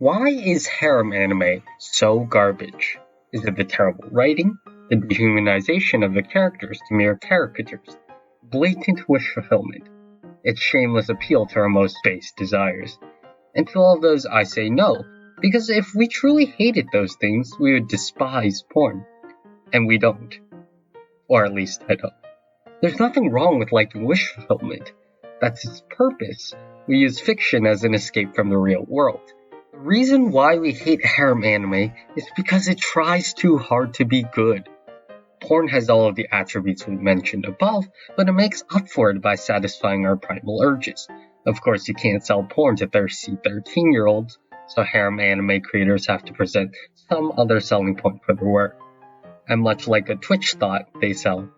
Why is harem anime so garbage? Is it the terrible writing, the dehumanization of the characters to mere caricatures, blatant wish fulfillment, its shameless appeal to our most base desires? And to all of those I say no, because if we truly hated those things, we would despise porn. And we don't. Or at least I don't. There's nothing wrong with liking wish fulfillment. That's its purpose. We use fiction as an escape from the real world. The reason why we hate harem anime is because it tries too hard to be good. Porn has all of the attributes we mentioned above, but it makes up for it by satisfying our primal urges. Of course, you can't sell porn to thirsty 13-year-olds, so harem anime creators have to present some other selling point for their work. And much like a Twitch thought, they sell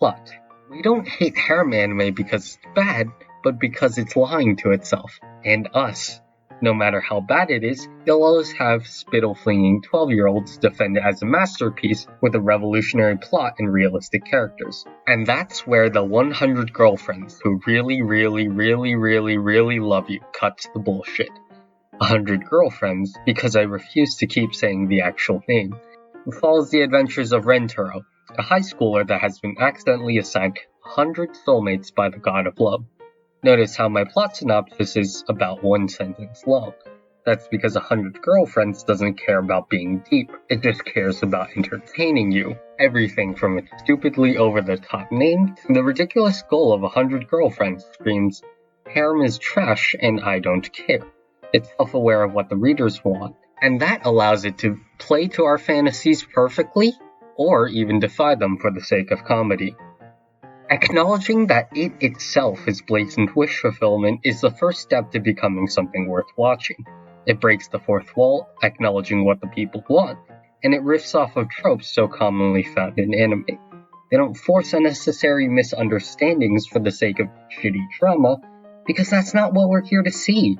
plot. We don't hate harem anime because it's bad, but because it's lying to itself, and us. No matter how bad it is, you'll always have spittle-flinging 12-year-olds defend it as a masterpiece with a revolutionary plot and realistic characters. And that's where the 100 girlfriends who really love you cuts the bullshit. 100 girlfriends, because I refuse to keep saying the actual name. It follows the adventures of Rentaro, a high schooler that has been accidentally assigned 100 soulmates by the god of love. Notice how my plot synopsis is about one sentence long. That's because 100 girlfriends doesn't care about being deep, it just cares about entertaining you. Everything from its stupidly over-the-top name to the ridiculous goal of 100 girlfriends screams, harem is trash and I don't care. It's self-aware of what the readers want, and that allows it to play to our fantasies perfectly, or even defy them for the sake of comedy. Acknowledging that it itself is blatant wish fulfillment is the first step to becoming something worth watching. It breaks the fourth wall, acknowledging what the people want, and it riffs off of tropes so commonly found in anime. They don't force unnecessary misunderstandings for the sake of shitty drama, because that's not what we're here to see.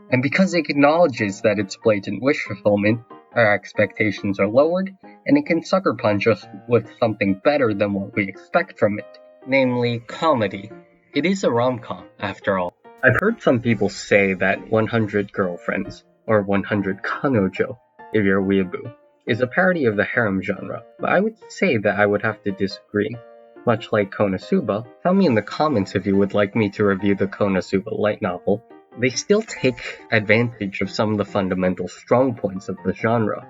And because it acknowledges that it's blatant wish fulfillment, our expectations are lowered, and it can sucker punch us with something better than what we expect from it. Namely, comedy. It is a rom-com, after all. I've heard some people say that 100 Girlfriends, or 100 Kanojo, if you're a weeaboo, is a parody of the harem genre, but I would say that I would have to disagree. Much like Konosuba, tell me in the comments if you would like me to review the Konosuba light novel. They still take advantage of some of the fundamental strong points of the genre.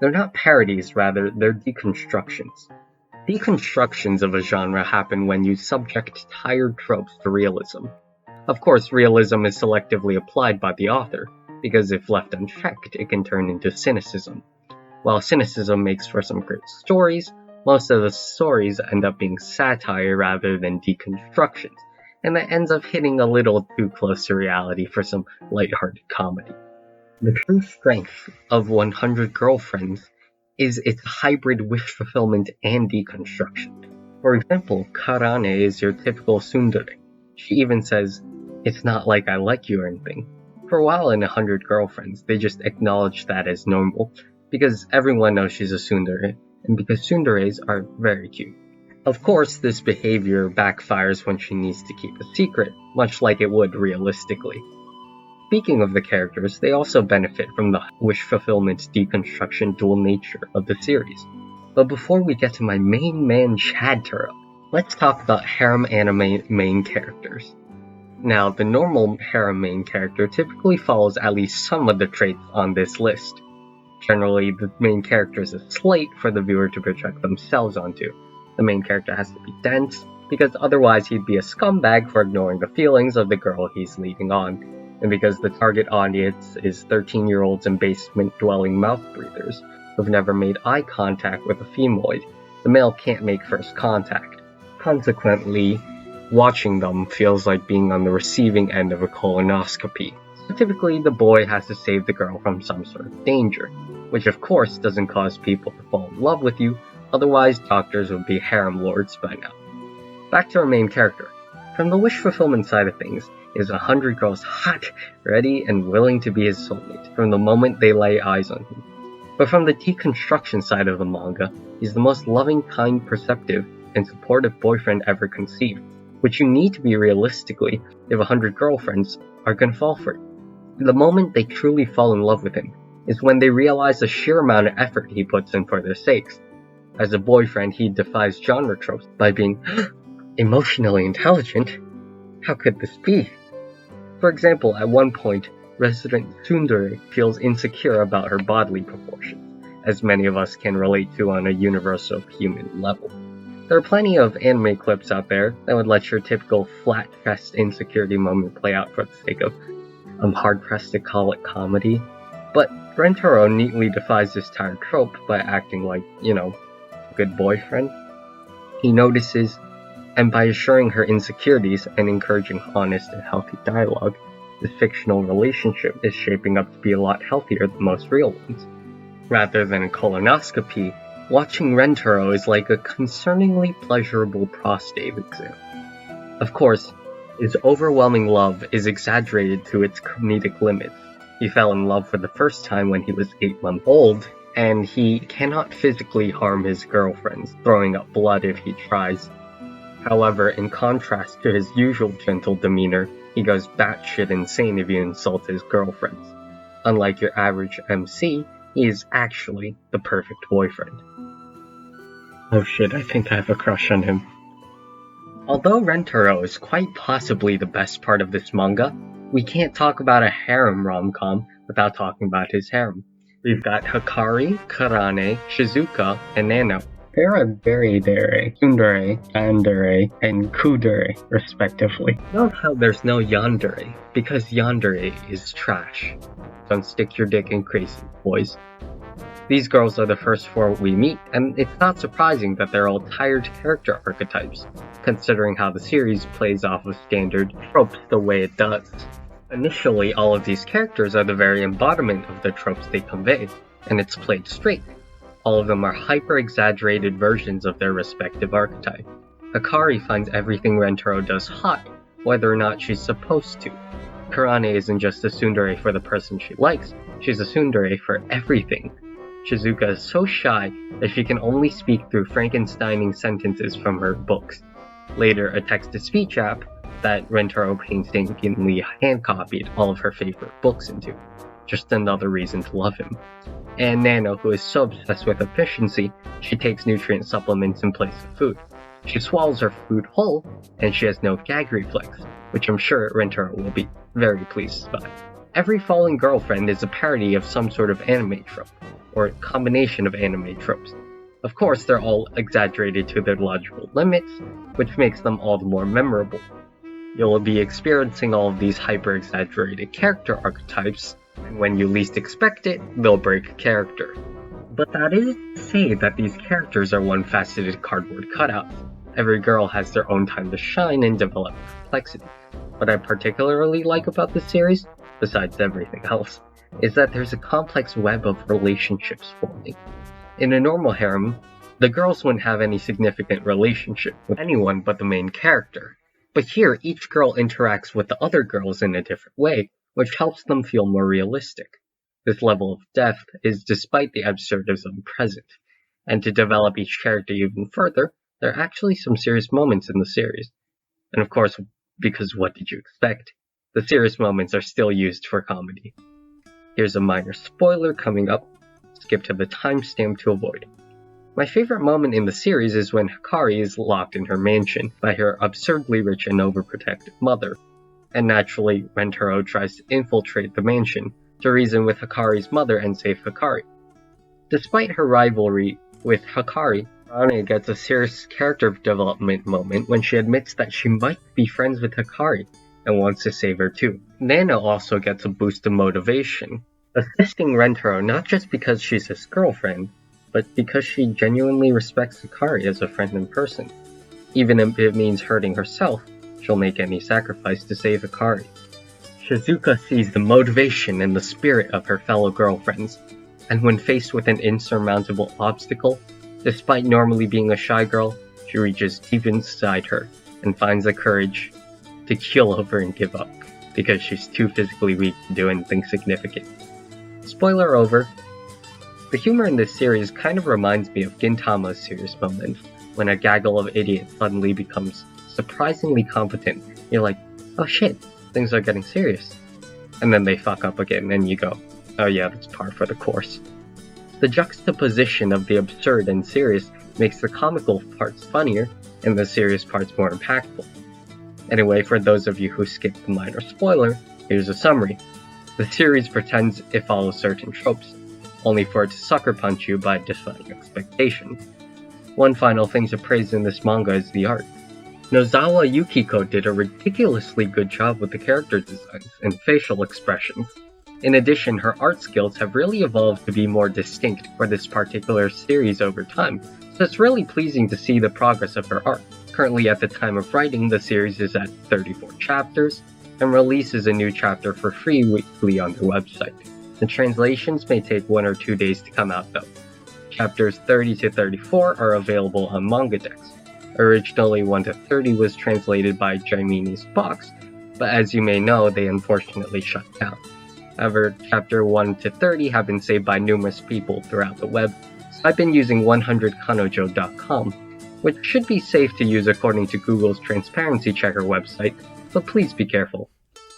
They're not parodies, rather, they're deconstructions. Deconstructions of a genre happen when you subject tired tropes to realism. Of course, realism is selectively applied by the author, because if left unchecked, it can turn into cynicism. While cynicism makes for some great stories, most of the stories end up being satire rather than deconstructions, and that ends up hitting a little too close to reality for some lighthearted comedy. The true strength of 100 Girlfriends is its hybrid wish fulfillment and deconstruction. For example, Karane is your typical tsundere. She even says, "It's not like I like you or anything." For a while in 100 Girlfriends, they just acknowledge that as normal, because everyone knows she's a tsundere, and because tsunderes are very cute. Of course, this behavior backfires when she needs to keep a secret, much like it would realistically. Speaking of the characters, they also benefit from the wish fulfillment deconstruction dual nature of the series. But before we get to my main man Chadtaro, let's talk about harem anime main characters. Now, the normal harem main character typically follows at least some of the traits on this list. Generally, the main character is a slate for the viewer to project themselves onto. The main character has to be dense, because otherwise he'd be a scumbag for ignoring the feelings of the girl he's leading on. And because the target audience is 13-year-olds and basement-dwelling mouth-breathers who've never made eye contact with a femoid, the male can't make first contact. Consequently, watching them feels like being on the receiving end of a colonoscopy. So typically, the boy has to save the girl from some sort of danger, which of course doesn't cause people to fall in love with you, otherwise doctors would be harem lords by now. Back to our main character. From the wish fulfillment side of things, is 100 girls hot, ready, and willing to be his soulmate from the moment they lay eyes on him. But from the deconstruction side of the manga, he's the most loving, kind, perceptive, and supportive boyfriend ever conceived, which you need to be realistically if 100 girlfriends are gonna fall for it. The moment they truly fall in love with him is when they realize the sheer amount of effort he puts in for their sakes. As a boyfriend, he defies genre tropes by being emotionally intelligent. How could this be? For example, at one point, resident tsundere feels insecure about her bodily proportions, as many of us can relate to on a universal human level. There are plenty of anime clips out there that would let your typical flat-chest insecurity moment play out for the sake of I'm hard-pressed to call it comedy. But Rentaro neatly defies this tired trope by acting like, a good boyfriend. He notices, and by assuring her insecurities and encouraging honest and healthy dialogue, this fictional relationship is shaping up to be a lot healthier than most real ones. Rather than a colonoscopy, watching Rentaro is like a concerningly pleasurable prostate exam. Of course, his overwhelming love is exaggerated to its comedic limits. He fell in love for the first time when he was 8 months old, and he cannot physically harm his girlfriends, throwing up blood if he tries. However, in contrast to his usual gentle demeanor, he goes batshit insane if you insult his girlfriends. Unlike your average MC, he is actually the perfect boyfriend. Oh shit, I think I have a crush on him. Although Rentaro is quite possibly the best part of this manga, we can't talk about a harem rom-com without talking about his harem. We've got Hikari, Karane, Shizuka, and Nano. There are daidaidaidaidai, tsundere, yandere, and kudere, respectively. Note how there's no yandere, because yandere is trash. Don't stick your dick in crazy, boys. These girls are the first 4 we meet, and it's not surprising that they're all tired character archetypes, considering how the series plays off of standard tropes the way it does. Initially, all of these characters are the very embodiment of the tropes they convey, and it's played straight. All of them are hyper-exaggerated versions of their respective archetype. Hikari finds everything Rentaro does hot, whether or not she's supposed to. Karane isn't just a tsundere for the person she likes, she's a tsundere for everything. Shizuka is so shy that she can only speak through Frankensteining sentences from her books. Later, a text-to-speech app that Rentaro painstakingly hand-copied all of her favorite books into. Just another reason to love him. And Nano, who is so obsessed with efficiency, she takes nutrient supplements in place of food. She swallows her food whole, and she has no gag reflex, which I'm sure Rentaro will be very pleased by. Every fallen girlfriend is a parody of some sort of anime trope, or a combination of anime tropes. Of course, they're all exaggerated to their logical limits, which makes them all the more memorable. You'll be experiencing all of these hyper-exaggerated character archetypes, and when you least expect it, they'll break character. But that isn't to say that these characters are one-faceted cardboard cutouts. Every girl has their own time to shine and develop complexity. What I particularly like about this series, besides everything else, is that there's a complex web of relationships forming. In a normal harem, the girls wouldn't have any significant relationship with anyone but the main character. But here, each girl interacts with the other girls in a different way, which helps them feel more realistic. This level of depth is despite the absurdism present, and to develop each character even further, there are actually some serious moments in the series. And of course, because what did you expect? The serious moments are still used for comedy. Here's a minor spoiler coming up, skip to the timestamp to avoid. My favorite moment in the series is when Hikari is locked in her mansion by her absurdly rich and overprotective mother, and naturally Rentaro tries to infiltrate the mansion to reason with Hikari's mother and save Hikari. Despite her rivalry with Hikari, Karane gets a serious character development moment when she admits that she might be friends with Hikari and wants to save her too. Nano also gets a boost of motivation, assisting Rentaro not just because she's his girlfriend, but because she genuinely respects Hikari as a friend in person. Even if it means hurting herself, she'll make any sacrifice to save Hikari. Shizuka sees the motivation and the spirit of her fellow girlfriends, and when faced with an insurmountable obstacle, despite normally being a shy girl, she reaches deep inside her and finds the courage to keel over and give up, because she's too physically weak to do anything significant. Spoiler over. The humor in this series kind of reminds me of Gintama's serious moment, when a gaggle of idiots suddenly becomes surprisingly competent. You're like, oh shit, things are getting serious. and then they fuck up again, and you go, oh yeah, that's par for the course. The juxtaposition of the absurd and serious makes the comical parts funnier, and the serious parts more impactful. Anyway, for those of you who skipped the minor spoiler, here's a summary. The series pretends it follows certain tropes, only for it to sucker punch you by defying expectations. One final thing to praise in this manga is the art. Nozawa Yukiko did a ridiculously good job with the character designs and facial expressions. In addition, her art skills have really evolved to be more distinct for this particular series over time, so it's really pleasing to see the progress of her art. Currently, at the time of writing, the series is at 34 chapters, and releases a new chapter for free weekly on their website. The translations may take 1 or 2 days to come out though. Chapters 30 to 34 are available on Mangadex. Originally 1 to 30 was translated by Jaimini's Box, but as you may know, they unfortunately shut down. However, chapter 1 to 30 have been saved by numerous people throughout the web, so I've been using 100kanojo.com, which should be safe to use according to Google's transparency checker website, but please be careful.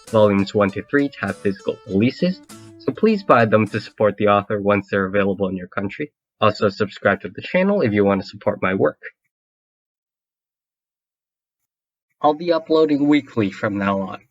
Volumes 1 to 3 have physical releases, so please buy them to support the author once they're available in your country. Also subscribe to the channel if you want to support my work. I'll be uploading weekly from now on.